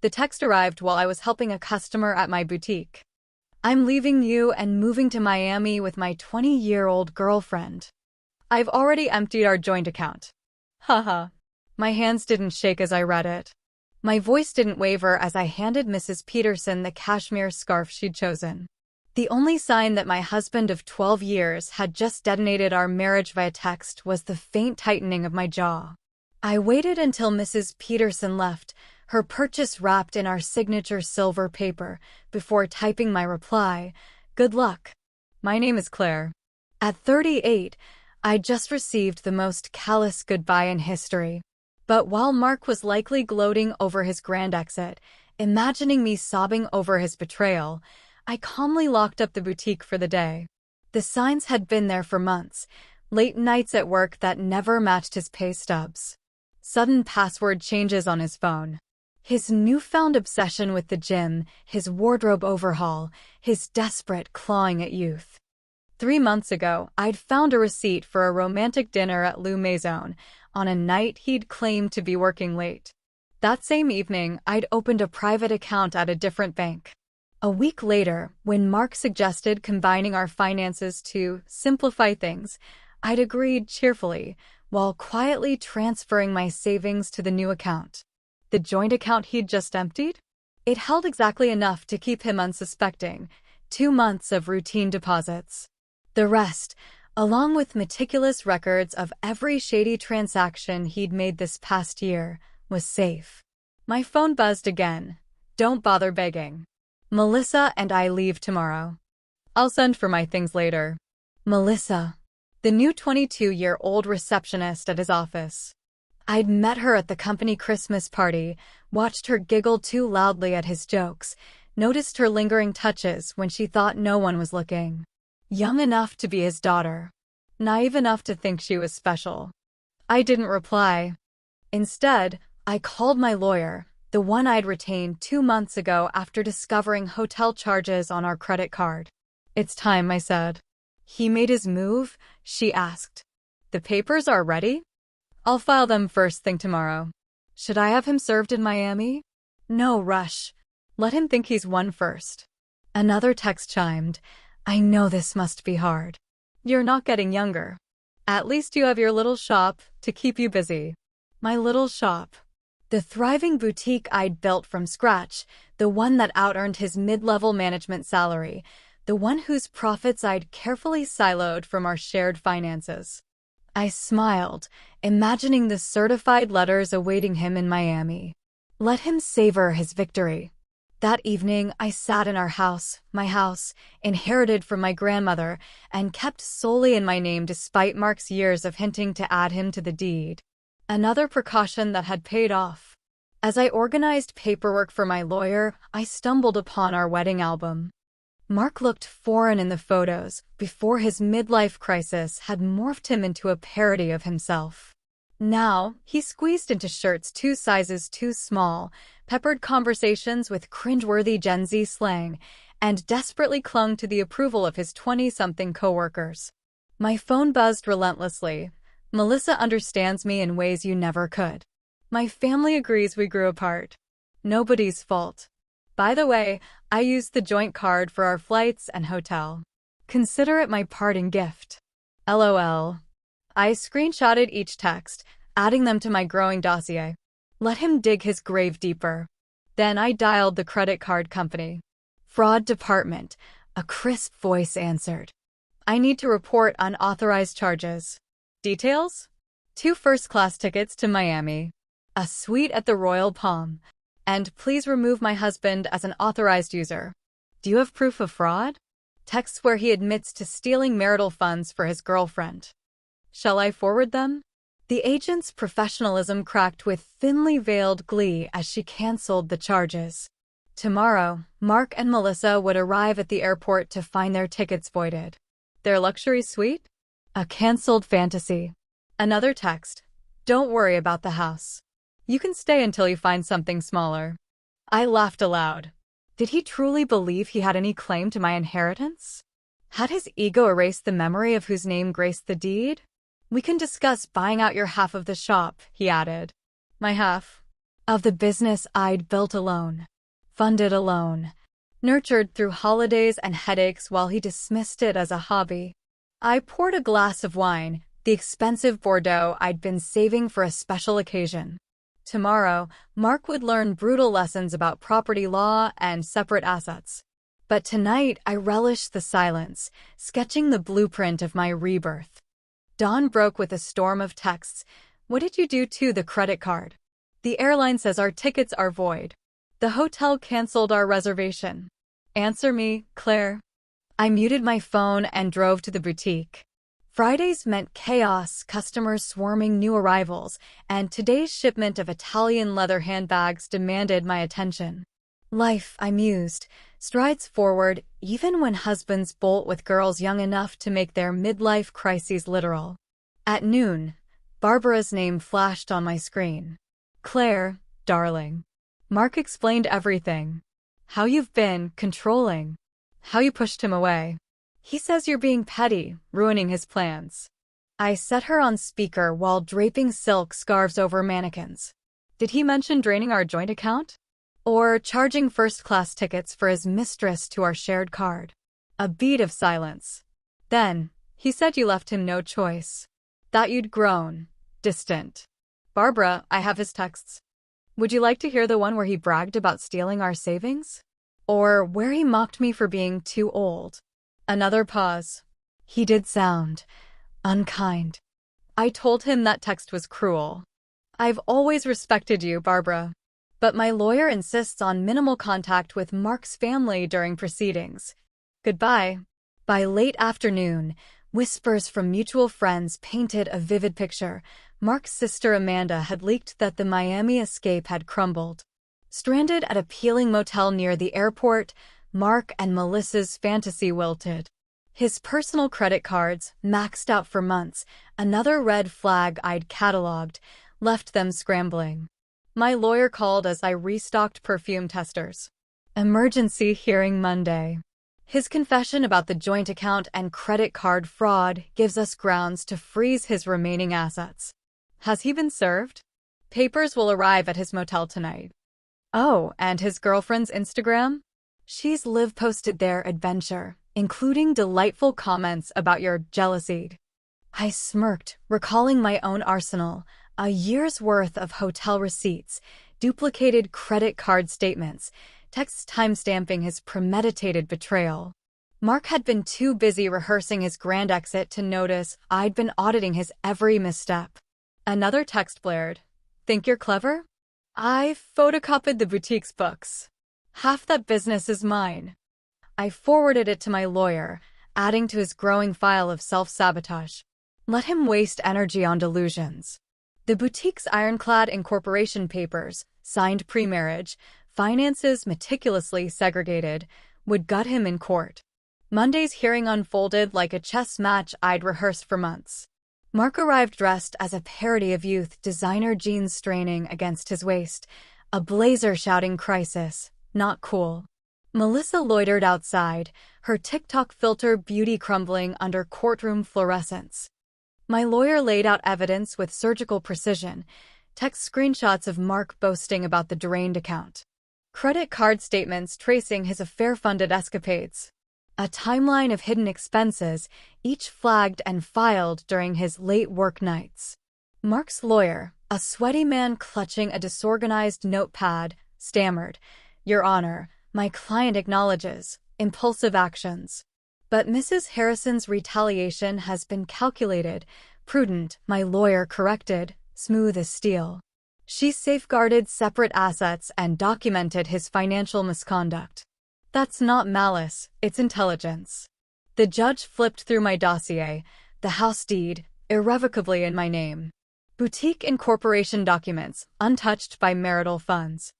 The text arrived while I was helping a customer at my boutique. I'm leaving you and moving to Miami with my 20-year-old girlfriend. I've already emptied our joint account. Haha. My hands didn't shake as I read it. My voice didn't waver as I handed Mrs. Peterson the cashmere scarf she'd chosen. The only sign that my husband of 12 years had just detonated our marriage via text was the faint tightening of my jaw. I waited until Mrs. Peterson left, her purchase wrapped in our signature silver paper, before typing my reply, "Good luck. My name is Claire." At 38, I'd just received the most callous goodbye in history. But while Mark was likely gloating over his grand exit, imagining me sobbing over his betrayal, I calmly locked up the boutique for the day. The signs had been there for months, late nights at work that never matched his pay stubs. Sudden password changes on his phone. His newfound obsession with the gym, his wardrobe overhaul, his desperate clawing at youth. 3 months ago, I'd found a receipt for a romantic dinner at Lou Maison, on a night he'd claimed to be working late. That same evening, I'd opened a private account at a different bank. A week later, when Mark suggested combining our finances to simplify things, I'd agreed cheerfully, while quietly transferring my savings to the new account. The joint account he'd just emptied? It held exactly enough to keep him unsuspecting, 2 months of routine deposits. The rest, along with meticulous records of every shady transaction he'd made this past year, was safe. My phone buzzed again. "Don't bother begging. Melissa and I leave tomorrow. I'll send for my things later." Melissa, the new 22-year-old receptionist at his office. I'd met her at the company Christmas party, watched her giggle too loudly at his jokes, noticed her lingering touches when she thought no one was looking. Young enough to be his daughter. Naive enough to think she was special. I didn't reply. Instead, I called my lawyer, the one I'd retained 2 months ago after discovering hotel charges on our credit card. "It's time," I said. "He made his move?" she asked. "The papers are ready? I'll file them first thing tomorrow." "Should I have him served in Miami?" "No rush. Let him think he's won first." Another text chimed. "I know this must be hard. You're not getting younger. At least you have your little shop to keep you busy." My little shop. The thriving boutique I'd built from scratch, the one that out-earned his mid-level management salary, the one whose profits I'd carefully siloed from our shared finances. I smiled, imagining the certified letters awaiting him in Miami. Let him savor his victory. That evening, I sat in our house, my house, inherited from my grandmother, and kept solely in my name despite Mark's years of hinting to add him to the deed. Another precaution that had paid off. As I organized paperwork for my lawyer, I stumbled upon our wedding album. Mark looked foreign in the photos, before his midlife crisis had morphed him into a parody of himself. Now, he squeezed into shirts 2 sizes too small, peppered conversations with cringeworthy Gen Z slang, and desperately clung to the approval of his 20-something coworkers. My phone buzzed relentlessly. "Melissa understands me in ways you never could. My family agrees we grew apart. Nobody's fault. By the way, I used the joint card for our flights and hotel. Consider it my parting gift. LOL." I screenshotted each text, adding them to my growing dossier. Let him dig his grave deeper. Then I dialed the credit card company. "Fraud department," a crisp voice answered. "I need to report unauthorized charges. Details? 2 first-class tickets to Miami. A suite at the Royal Palm. And please remove my husband as an authorized user. Do you have proof of fraud?" Texts where he admits to stealing marital funds for his girlfriend. Shall I forward them? The agent's professionalism cracked with thinly veiled glee as she canceled the charges. Tomorrow, Mark and Melissa would arrive at the airport to find their tickets voided. Their luxury suite? A canceled fantasy. Another text. "Don't worry about the house. You can stay until you find something smaller." I laughed aloud. Did he truly believe he had any claim to my inheritance? Had his ego erased the memory of whose name graced the deed? "We can discuss buying out your half of the shop," he added. "My half?" of the business I'd built alone, funded alone, nurtured through holidays and headaches while he dismissed it as a hobby. I poured a glass of wine, the expensive Bordeaux I'd been saving for a special occasion. Tomorrow, Mark would learn brutal lessons about property law and separate assets. But tonight, I relished the silence, sketching the blueprint of my rebirth. Dawn broke with a storm of texts. What did you do to the credit card? The airline says our tickets are void. The hotel canceled our reservation. Answer me, Claire. I muted my phone and drove to the boutique. Fridays meant chaos, customers swarming new arrivals, and today's shipment of Italian leather handbags demanded my attention. Life, I mused, strides forward even when husbands bolt with girls young enough to make their midlife crises literal. At noon, Barbara's name flashed on my screen. Claire, darling. Mark explained everything. How you've been controlling. How you pushed him away. He says you're being petty, ruining his plans. I set her on speaker while draping silk scarves over mannequins. Did he mention draining our joint account? Or charging first-class tickets for his mistress to our shared card? A beat of silence. Then, he said you left him no choice. That you'd grown. Distant. Barbara, I have his texts. Would you like to hear the one where he bragged about stealing our savings? Or where he mocked me for being too old? Another pause. He did sound unkind. I told him that text was cruel. I've always respected you, Barbara. But my lawyer insists on minimal contact with Mark's family during proceedings. Goodbye. By late afternoon, whispers from mutual friends painted a vivid picture. Mark's sister Amanda had leaked that the Miami escape had crumbled. Stranded at a peeling motel near the airport, Mark and Melissa's fantasy wilted. His personal credit cards, maxed out for months, another red flag I'd cataloged, left them scrambling. My lawyer called as I restocked perfume testers. Emergency hearing Monday. His confession about the joint account and credit card fraud gives us grounds to freeze his remaining assets. Has he been served? Papers will arrive at his motel tonight. Oh, and his girlfriend's Instagram? She's live-posted their adventure, including delightful comments about your jealousy. I smirked, recalling my own arsenal, a year's worth of hotel receipts, duplicated credit card statements, texts timestamping his premeditated betrayal. Mark had been too busy rehearsing his grand exit to notice I'd been auditing his every misstep. Another text blared. Think you're clever? I photocopied the boutique's books. Half that business is mine. I forwarded it to my lawyer, adding to his growing file of self-sabotage. Let him waste energy on delusions. The boutique's ironclad incorporation papers, signed pre-marriage, finances meticulously segregated, would gut him in court. Monday's hearing unfolded like a chess match I'd rehearsed for months. Mark arrived dressed as a parody of youth, designer jeans straining against his waist, a blazer shouting crisis, not cool. Melissa loitered outside, her TikTok filter beauty crumbling under courtroom fluorescence. My lawyer laid out evidence with surgical precision, text screenshots of Mark boasting about the drained account. Credit card statements tracing his affair-funded escapades. A timeline of hidden expenses, each flagged and filed during his late work nights. Mark's lawyer, a sweaty man clutching a disorganized notepad, stammered, "Your Honor, my client acknowledges impulsive actions. But Mrs. Harrison's retaliation has been calculated, prudent," my lawyer corrected, smooth as steel. She safeguarded separate assets and documented his financial misconduct. That's not malice, it's intelligence. The judge flipped through my dossier, the house deed, irrevocably in my name. Boutique incorporation documents, untouched by marital funds.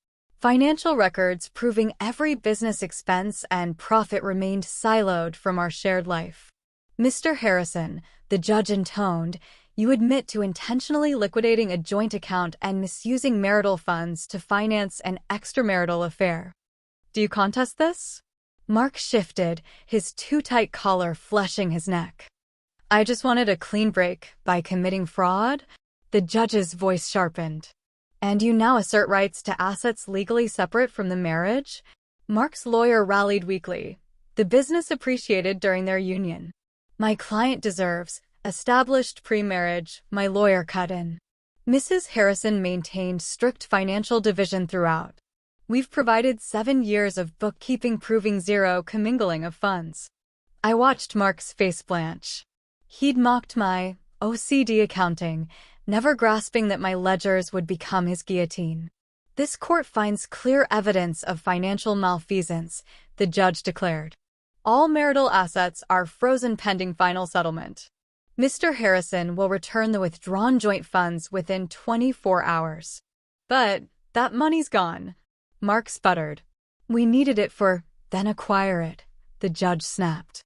Financial records proving every business expense and profit remained siloed from our shared life. Mr. Harrison, the judge intoned, you admit to intentionally liquidating a joint account and misusing marital funds to finance an extramarital affair. Do you contest this? Mark shifted, his too-tight collar fleshing his neck. I just wanted a clean break by committing fraud? The judge's voice sharpened. And you now assert rights to assets legally separate from the marriage? Mark's lawyer rallied weakly. The business appreciated during their union. My client deserves, established pre-marriage, my lawyer cut in. Mrs. Harrison maintained strict financial division throughout. We've provided 7 years of bookkeeping proving zero commingling of funds. I watched Mark's face blanch. He'd mocked my OCD accounting, never grasping that my ledgers would become his guillotine. This court finds clear evidence of financial malfeasance, the judge declared. All marital assets are frozen pending final settlement. Mr. Harrison will return the withdrawn joint funds within 24 hours. But that money's gone. Mark sputtered. We needed it for, then acquire it, the judge snapped.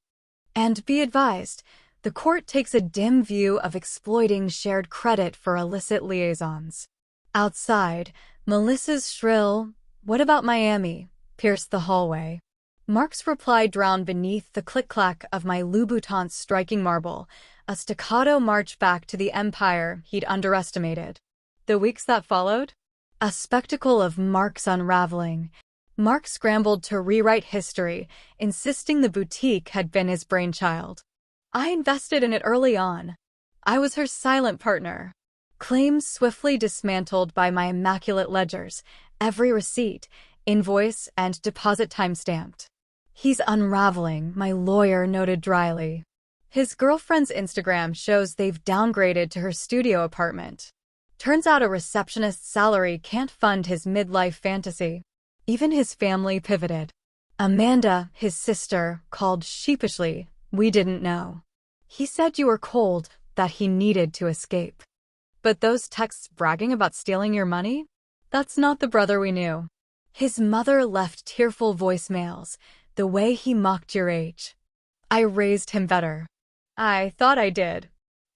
And be advised, the court takes a dim view of exploiting shared credit for illicit liaisons. Outside, Melissa's shrill, "What about Miami?" pierced the hallway. Mark's reply drowned beneath the click-clack of my Louboutins striking marble, a staccato march back to the empire he'd underestimated. The weeks that followed? A spectacle of Mark's unraveling. Mark scrambled to rewrite history, insisting the boutique had been his brainchild. I invested in it early on. I was her silent partner. Claims swiftly dismantled by my immaculate ledgers, every receipt, invoice, and deposit time-stamped. He's unraveling, my lawyer noted dryly. His girlfriend's Instagram shows they've downgraded to her studio apartment. Turns out a receptionist's salary can't fund his midlife fantasy. Even his family pivoted. Amanda, his sister, called sheepishly. We didn't know. He said you were cold, that he needed to escape. But those texts bragging about stealing your money? That's not the brother we knew. His mother left tearful voicemails, the way he mocked your age. I raised him better. I thought I did.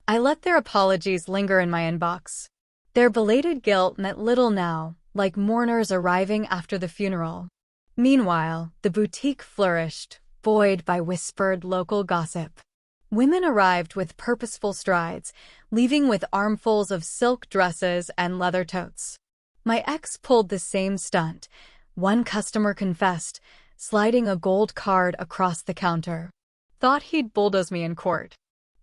I let their apologies linger in my inbox. Their belated guilt meant little now, like mourners arriving after the funeral. Meanwhile, the boutique flourished, buoyed by whispered local gossip. Women arrived with purposeful strides, leaving with armfuls of silk dresses and leather totes. My ex pulled the same stunt. One customer confessed, sliding a gold card across the counter. Thought he'd bulldoze me in court.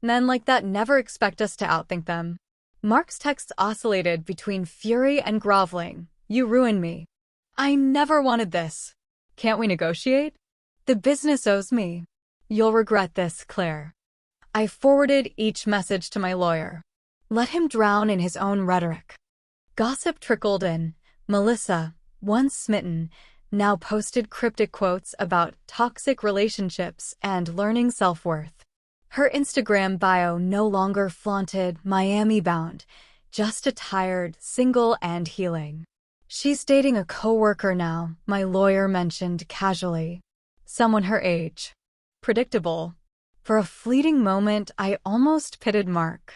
Men like that never expect us to outthink them. Mark's texts oscillated between fury and groveling. You ruined me. I never wanted this. Can't we negotiate? The business owes me. You'll regret this, Claire. I forwarded each message to my lawyer. Let him drown in his own rhetoric. Gossip trickled in. Melissa, once smitten, now posted cryptic quotes about toxic relationships and learning self-worth. Her Instagram bio no longer flaunted Miami-bound, just a tired, single, and healing. She's dating a coworker now, my lawyer mentioned casually. Someone her age. Predictable. For a fleeting moment, I almost pitied Mark.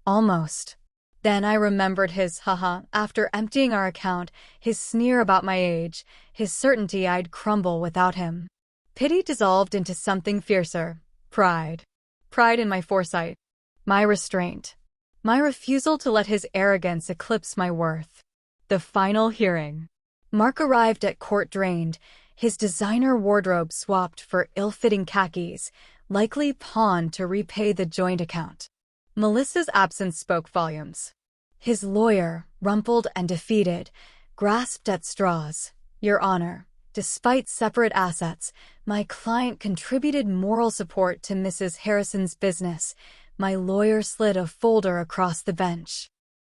Almost. Then I remembered his haha after emptying our account, his sneer about my age, his certainty I'd crumble without him. Pity dissolved into something fiercer. Pride. Pride in my foresight. My restraint. My refusal to let his arrogance eclipse my worth. The final hearing. Mark arrived at court drained, his designer wardrobe swapped for ill-fitting khakis, likely pawned to repay the joint account. Melissa's absence spoke volumes. His lawyer, rumpled and defeated, grasped at straws. Your Honor, despite separate assets, my client contributed moral support to Mrs. Harrison's business. My lawyer slid a folder across the bench.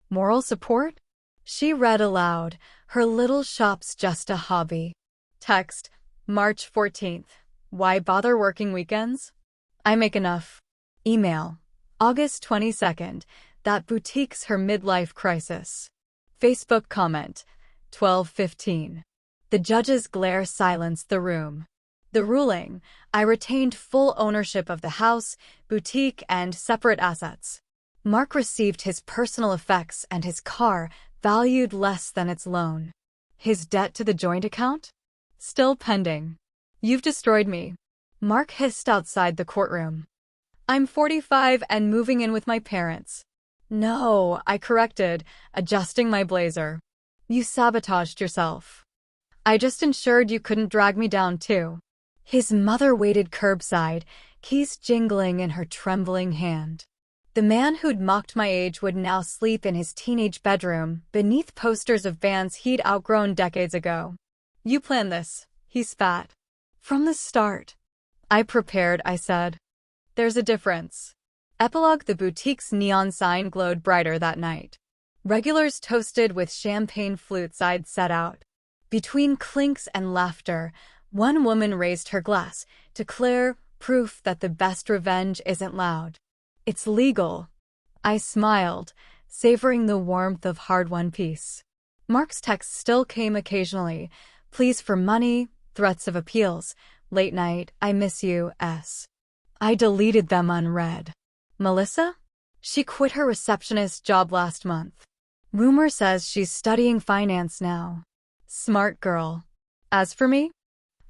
Moral support? She read aloud, her little shop's just a hobby. Text, March 14th. Why bother working weekends? I make enough. Email, August 22nd. That boutique's her midlife crisis. Facebook comment, 12:15. The judge's glare silenced the room. The ruling, I retained full ownership of the house, boutique, and separate assets. Mark received his personal effects and his car, valued less than its loan. His debt to the joint account? Still pending. You've destroyed me. Mark hissed outside the courtroom. I'm 45 and moving in with my parents. No, I corrected, adjusting my blazer. You sabotaged yourself. I just ensured you couldn't drag me down, too. His mother waited curbside, keys jingling in her trembling hand. The man who'd mocked my age would now sleep in his teenage bedroom, beneath posters of bands he'd outgrown decades ago. You planned this, he spat. From the start. I prepared, I said. There's a difference. Epilogue: the boutique's neon sign glowed brighter that night. Regulars toasted with champagne flutes I'd set out. Between clinks and laughter, one woman raised her glass, to Claire, proof that the best revenge isn't loud. It's legal. I smiled, savoring the warmth of hard-won peace. Mark's texts still came occasionally, pleas for money, threats of appeals, late night, I miss you, S. I deleted them unread. Melissa? She quit her receptionist job last month. Rumor says she's studying finance now. Smart girl. As for me,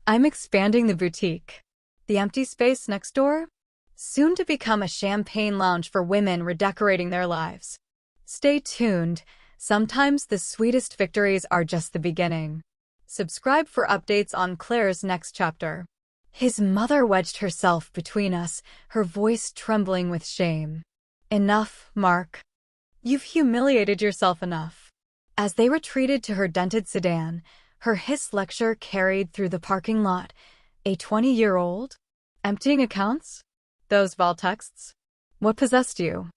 I'm expanding the boutique. The empty space next door? Soon to become a champagne lounge for women redecorating their lives. Stay tuned. Sometimes the sweetest victories are just the beginning. Subscribe for updates on Claire's next chapter. His mother wedged herself between us, her voice trembling with shame. Enough, Mark. You've humiliated yourself enough. As they retreated to her dented sedan, her hiss lecture carried through the parking lot. A 20-year-old? Emptying accounts? Those vol texts? What possessed you?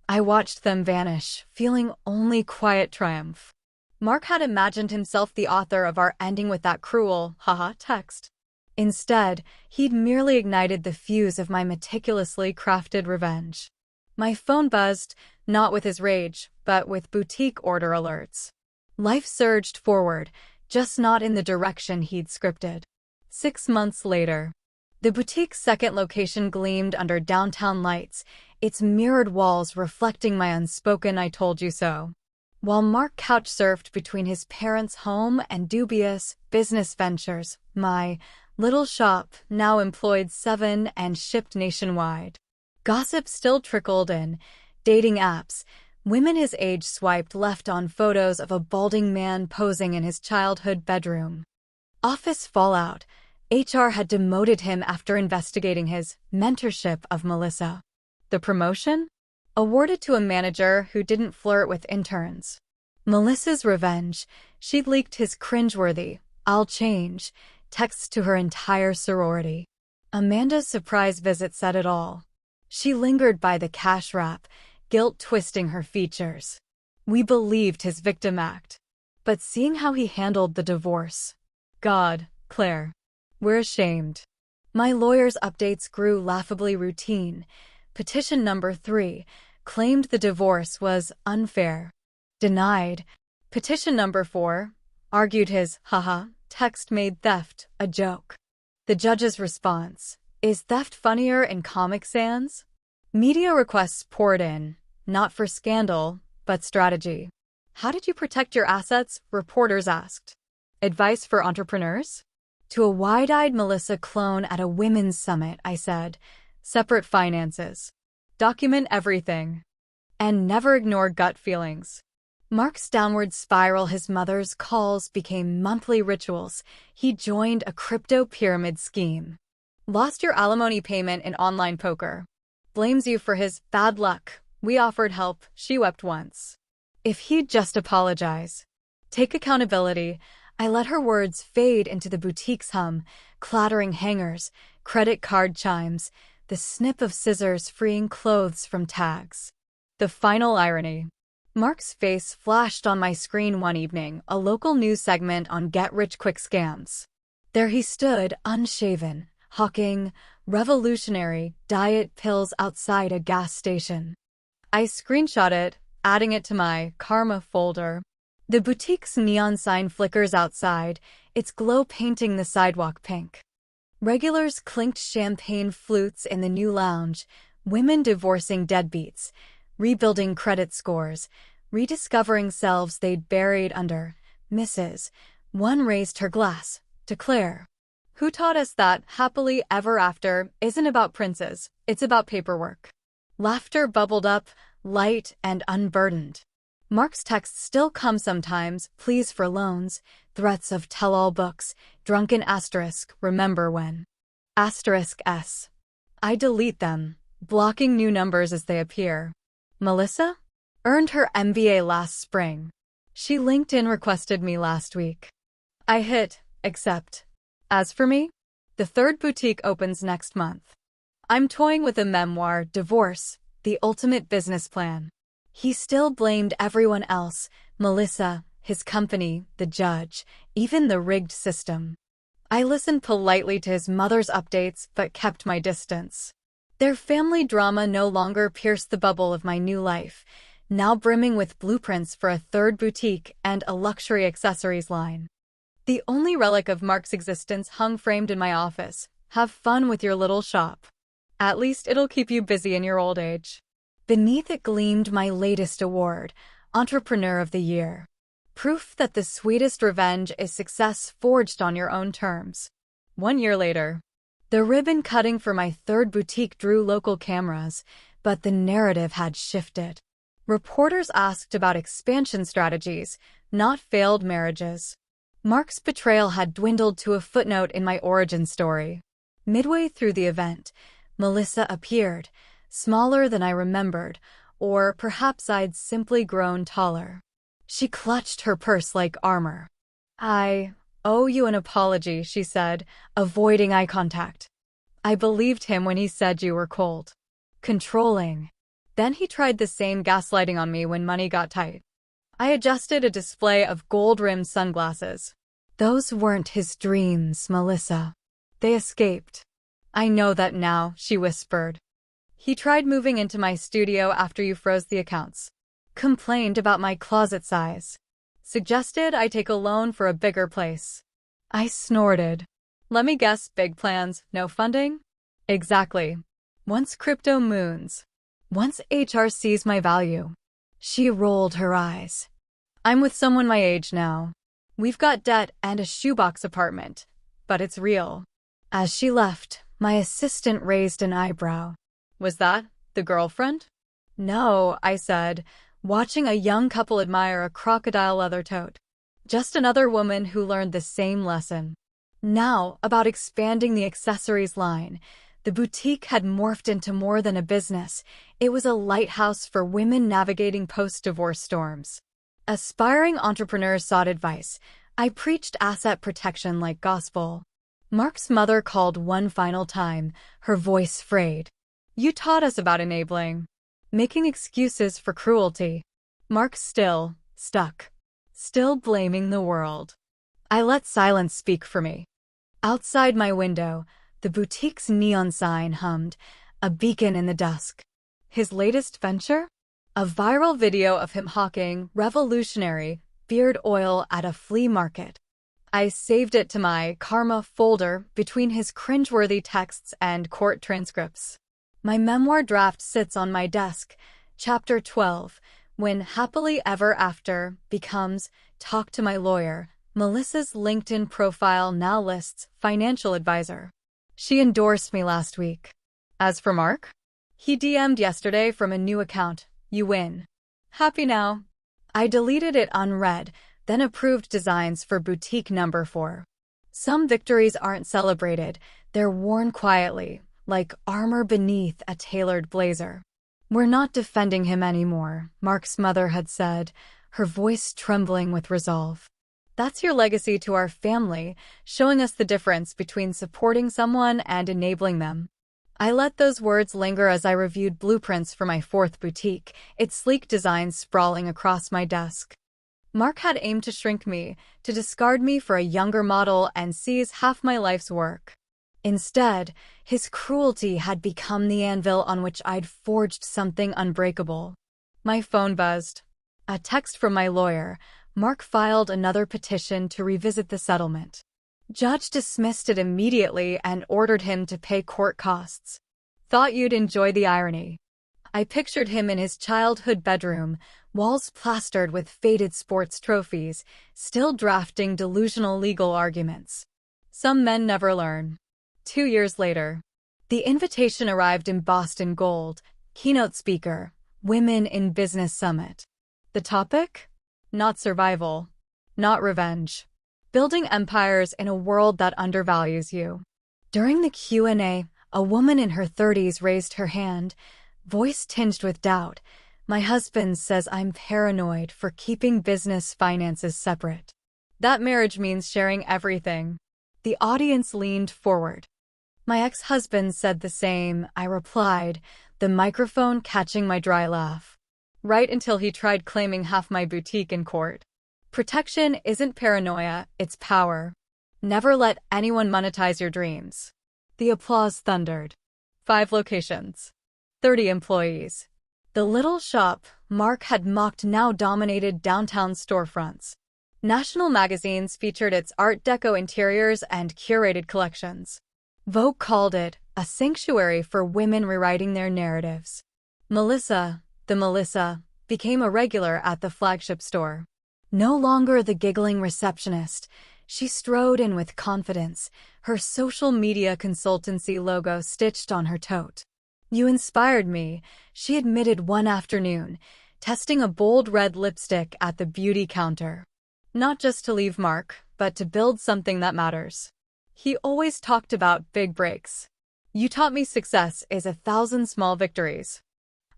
I watched them vanish, feeling only quiet triumph. Mark had imagined himself the author of our ending with that cruel, haha, text. Instead, he'd merely ignited the fuse of my meticulously crafted revenge. My phone buzzed, not with his rage, but with boutique order alerts. Life surged forward, just not in the direction he'd scripted. 6 months later, the boutique's second location gleamed under downtown lights, its mirrored walls reflecting my unspoken "I told you so." While Mark couch-surfed between his parents' home and dubious business ventures, my little shop now employed 7 and shipped nationwide. Gossip still trickled in. Dating apps. Women his age swiped left on photos of a balding man posing in his childhood bedroom. Office fallout. HR had demoted him after investigating his mentorship of Melissa. The promotion? Awarded to a manager who didn't flirt with interns. Melissa's revenge. She'd leaked his cringeworthy, "I'll change," texts to her entire sorority. Amanda's surprise visit said it all. She lingered by the cash wrap, guilt twisting her features. We believed his victim act. But seeing how he handled the divorce. God, Claire. We're ashamed. My lawyer's updates grew laughably routine. Petition number 3 claimed the divorce was unfair. Denied. Petition number 4 argued his haha text made theft a joke. The judge's response: is theft funnier in Comic Sans? Media requests poured in, not for scandal, but strategy. How did you protect your assets? Reporters asked. Advice for entrepreneurs? To a wide-eyed Melissa clone at a women's summit, I said, separate finances. Document everything. And never ignore gut feelings. Mark's downward spiral, his mother's calls became monthly rituals. He joined a crypto pyramid scheme. Lost your alimony payment in online poker. Blames you for his bad luck. We offered help, she wept once. If he'd just apologize. Take accountability. I let her words fade into the boutique's hum, clattering hangers, credit card chimes, the snip of scissors freeing clothes from tags. The final irony. Mark's face flashed on my screen one evening, a local news segment on get-rich-quick scams. There he stood, unshaven, hawking revolutionary diet pills outside a gas station. I screenshot it, adding it to my karma folder. The boutique's neon sign flickers outside, its glow painting the sidewalk pink. Regulars clinked champagne flutes in the new lounge, women divorcing deadbeats, rebuilding credit scores, rediscovering selves they'd buried under Mrs. One raised her glass, to Claire. Who taught us that happily ever after isn't about princes, it's about paperwork? Laughter bubbled up, light and unburdened. Mark's texts still come sometimes, pleas for loans, threats of tell-all books, drunken asterisk, remember when. Asterisk S. I delete them, blocking new numbers as they appear. Melissa? Earned her MBA last spring. She LinkedIn requested me last week. I hit accept. As for me, the third boutique opens next month. I'm toying with a memoir, Divorce, the ultimate business plan. He still blamed everyone else, Melissa, his company, the judge, even the rigged system. I listened politely to his mother's updates but kept my distance. Their family drama no longer pierced the bubble of my new life, now brimming with blueprints for a third boutique and a luxury accessories line. The only relic of Mark's existence hung framed in my office. Have fun with your little shop. At least it'll keep you busy in your old age. Beneath it gleamed my latest award, Entrepreneur of the Year. Proof that the sweetest revenge is success forged on your own terms. 1 year later, the ribbon cutting for my third boutique drew local cameras, but the narrative had shifted. Reporters asked about expansion strategies, not failed marriages. Mark's betrayal had dwindled to a footnote in my origin story. Midway through the event, Melissa appeared, smaller than I remembered, or perhaps I'd simply grown taller. She clutched her purse like armor. I owe you an apology, she said, avoiding eye contact. I believed him when he said you were cold. Controlling. Then he tried the same gaslighting on me when money got tight. I adjusted a display of gold-rimmed sunglasses. Those weren't his dreams, Melissa. They escaped. I know that now, she whispered. He tried moving into my studio after you froze the accounts. Complained about my closet size. Suggested I take a loan for a bigger place. I snorted. Let me guess, big plans, no funding? Exactly. Once crypto moons. Once HR sees my value. She rolled her eyes. I'm with someone my age now. We've got debt and a shoebox apartment, but it's real. As she left, my assistant raised an eyebrow. Was that the girlfriend? No, I said, watching a young couple admire a crocodile leather tote. Just another woman who learned the same lesson. Now, about expanding the accessories line. The boutique had morphed into more than a business. It was a lighthouse for women navigating post-divorce storms. Aspiring entrepreneurs sought advice. I preached asset protection like gospel. Mark's mother called one final time, her voice frayed. You taught us about enabling. Making excuses for cruelty. Mark still stuck. Still blaming the world. I let silence speak for me. Outside my window, the boutique's neon sign hummed, a beacon in the dusk. His latest venture? A viral video of him hawking revolutionary beard oil at a flea market. I saved it to my karma folder between his cringeworthy texts and court transcripts. My memoir draft sits on my desk, chapter 12, when Happily Ever After becomes Talk to My Lawyer. Melissa's LinkedIn profile now lists financial advisor. She endorsed me last week. As for Mark? He DM'd yesterday from a new account. You win. Happy now. I deleted it unread, then approved designs for boutique number 4. Some victories aren't celebrated, they're worn quietly, like armor beneath a tailored blazer. We're not defending him anymore, Mark's mother had said, her voice trembling with resolve. That's your legacy to our family, showing us the difference between supporting someone and enabling them. I let those words linger as I reviewed blueprints for my 4th boutique, its sleek designs sprawling across my desk. Mark had aimed to shrink me, to discard me for a younger model and seize half my life's work. Instead, his cruelty had become the anvil on which I'd forged something unbreakable. My phone buzzed. A text from my lawyer. Mark filed another petition to revisit the settlement. Judge dismissed it immediately and ordered him to pay court costs. Thought you'd enjoy the irony. I pictured him in his childhood bedroom, walls plastered with faded sports trophies, still drafting delusional legal arguments. Some men never learn. 2 years later, the invitation arrived embossed in gold. Keynote speaker, Women in Business Summit. The topic? Not survival. Not revenge. Building empires in a world that undervalues you. During the Q&A, a woman in her 30s raised her hand, voice tinged with doubt. My husband says I'm paranoid for keeping business finances separate. That marriage means sharing everything. The audience leaned forward. My ex-husband said the same, I replied, the microphone catching my dry laugh. Right until he tried claiming half my boutique in court. Protection isn't paranoia, it's power. Never let anyone monetize your dreams. The applause thundered. 5 locations. 30 employees. The little shop Mark had mocked now dominated downtown storefronts. National magazines featured its Art Deco interiors and curated collections. Vogue called it a sanctuary for women rewriting their narratives. Melissa, the Melissa, became a regular at the flagship store. No longer the giggling receptionist, she strode in with confidence, her social media consultancy logo stitched on her tote. You inspired me, she admitted one afternoon, testing a bold red lipstick at the beauty counter. Not just to leave Mark, but to build something that matters. He always talked about big breaks. You taught me success is 1,000 small victories.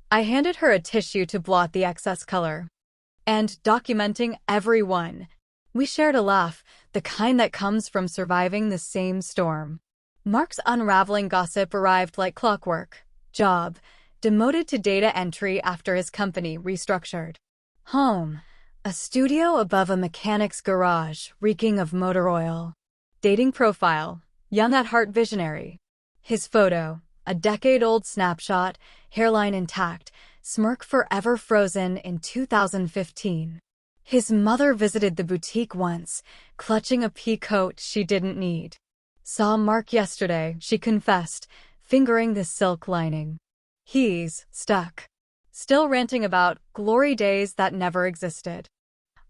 I handed her a tissue to blot the excess color. And documenting every one. We shared a laugh, the kind that comes from surviving the same storm. Mark's unraveling gossip arrived like clockwork. Job, demoted to data entry after his company restructured. Home, a studio above a mechanic's garage, reeking of motor oil. Dating profile, young at heart visionary. His photo, a decade-old snapshot, hairline intact, smirk forever frozen in 2015. His mother visited the boutique once, clutching a pea coat she didn't need. Saw Mark yesterday, she confessed, fingering the silk lining. He's stuck. Still ranting about glory days that never existed.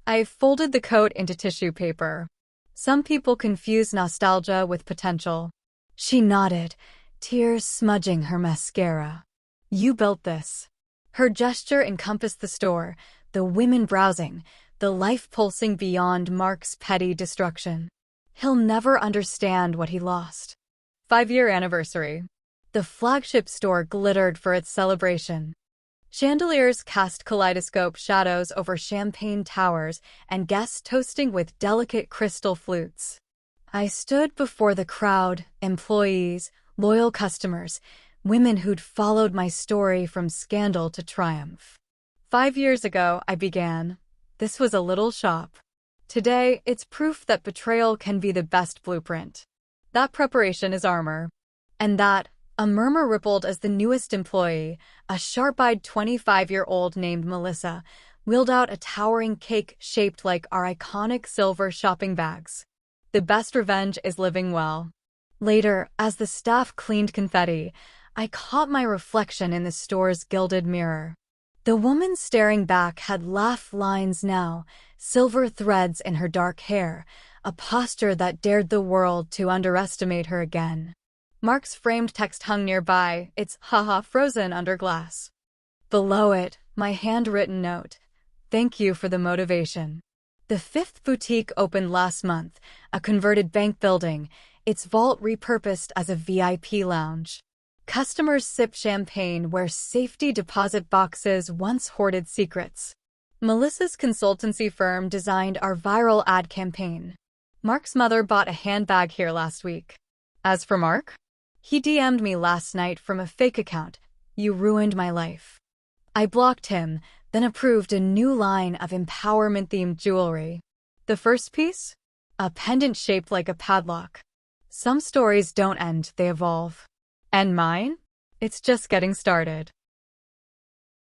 I folded the coat into tissue paper. Some people confuse nostalgia with potential. She nodded, tears smudging her mascara. You built this. Her gesture encompassed the store, the women browsing, the life pulsing beyond Mark's petty destruction. He'll never understand what he lost. 5-year anniversary. The flagship store glittered for its celebration. Chandeliers cast kaleidoscope shadows over champagne towers and guests toasting with delicate crystal flutes. I stood before the crowd, employees, loyal customers, women who'd followed my story from scandal to triumph. 5 years ago, I began. This was a little shop. Today, it's proof that betrayal can be the best blueprint. That preparation is armor. And that, a murmur rippled as the newest employee, a sharp-eyed 25-year-old named Melissa, wheeled out a towering cake shaped like our iconic silver shopping bags. The best revenge is living well. Later, as the staff cleaned confetti, I caught my reflection in the store's gilded mirror. The woman staring back had laugh lines now, silver threads in her dark hair, a posture that dared the world to underestimate her again. Mark's framed text hung nearby, its haha frozen under glass. Below it, my handwritten note. Thank you for the motivation. The 5th boutique opened last month, a converted bank building, its vault repurposed as a VIP lounge. Customers sip champagne where safety deposit boxes once hoarded secrets. Melissa's consultancy firm designed our viral ad campaign. Mark's mother bought a handbag here last week. As for Mark, he DM'd me last night from a fake account. You ruined my life. I blocked him, then approved a new line of empowerment-themed jewelry. The first piece? A pendant shaped like a padlock. Some stories don't end, they evolve. And mine? It's just getting started.